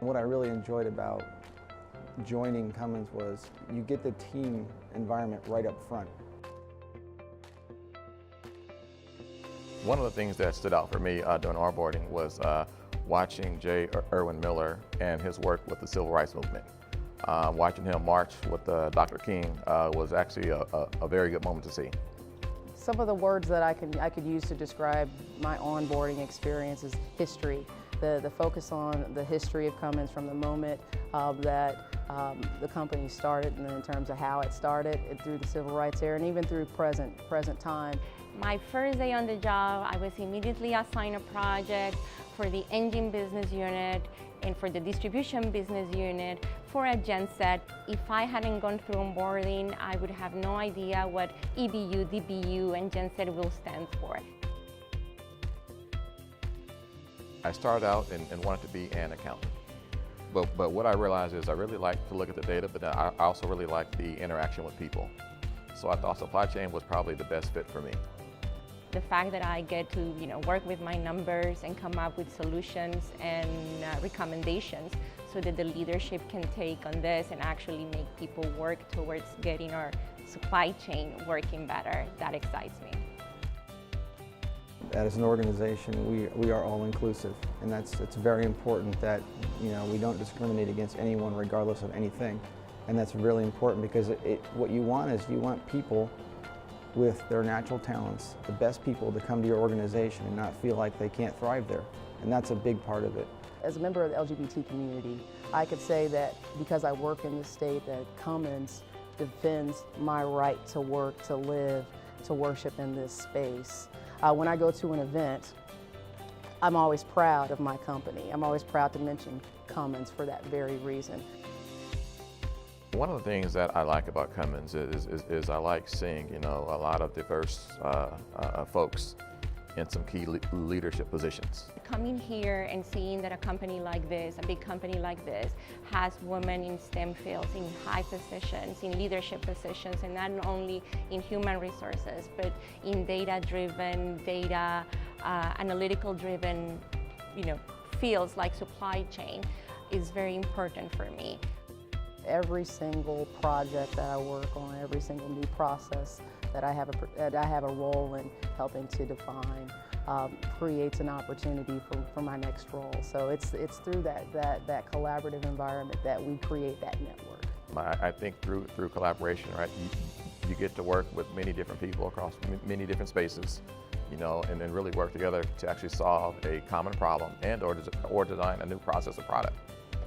What I really enjoyed about joining Cummins was you get the team environment right up front. One of the things that stood out for me during onboarding was watching J. Irwin Miller and his work with the Civil Rights Movement. Watching him march with Dr. King was actually a very good moment to see. Some of the words that I could use to describe my onboarding experience is history. The focus on the history of Cummins from the moment that the company started, and in terms of how it started through the civil rights era and even through present time. My first day on the job, I was immediately assigned a project for the engine business unit and for the distribution business unit for a genset. If I hadn't gone through onboarding, I would have no idea what EBU, DBU, and genset will stand for. I started out and wanted to be an accountant. But what I realized is I really like to look at the data, but I also really like the interaction with people. So I thought supply chain was probably the best fit for me. The fact that I get to work with my numbers and come up with solutions and recommendations so that the leadership can take on this and actually make people work towards getting our supply chain working better, that excites me. As an organization, we are all inclusive, and it's very important that we don't discriminate against anyone regardless of anything. And that's really important because what you want is you want people with their natural talents, the best people, to come to your organization and not feel like they can't thrive there. And that's a big part of it. As a member of the LGBT community, I could say that because I work in the state, that Cummins defends my right to work, to live, to worship in this space. When I go to an event, I'm always proud of my company. I'm always proud to mention Cummins for that very reason. One of the things that I like about Cummins is I like seeing a lot of diverse folks in some key leadership positions. Coming here and seeing that a company like this, a big company like this, has women in STEM fields, in high positions, in leadership positions, and not only in human resources, but in data-driven, analytical-driven, fields like supply chain, is very important for me. Every single project that I work on, every single new process that I have a role in helping to define, creates an opportunity for my next role. So it's through that collaborative environment that we create that network. I think through collaboration, right? You get to work with many different people across many different spaces, and then really work together to actually solve a common problem or design a new process or product.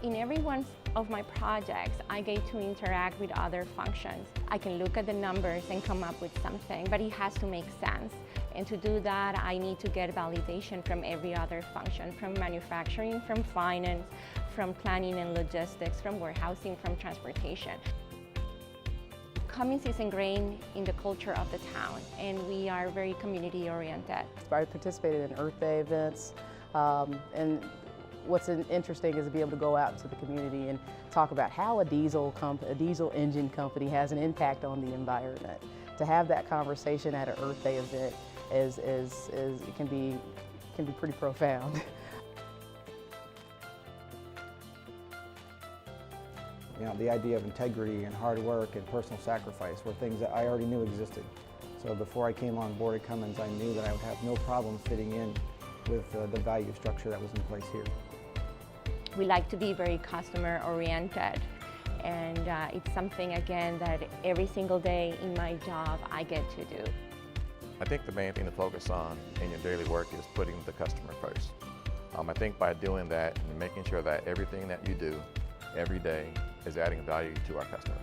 In every one of my projects, I get to interact with other functions. I can look at the numbers and come up with something, but it has to make sense. And to do that, I need to get validation from every other function, from manufacturing, from finance, from planning and logistics, from warehousing, from transportation. Cummins is ingrained in the culture of the town, and we are very community-oriented. I participated in Earth Day events, and what's interesting is to be able to go out into the community and talk about how a diesel engine company has an impact on the environment. To have that conversation at an Earth Day event it can be pretty profound. The idea of integrity and hard work and personal sacrifice were things that I already knew existed. So before I came on board at Cummins, I knew that I would have no problem fitting in with the value structure that was in place here. We like to be very customer-oriented, and it's something, again, that every single day in my job I get to do. I think the main thing to focus on in your daily work is putting the customer first. I think by doing that and making sure that everything that you do every day is adding value to our customers.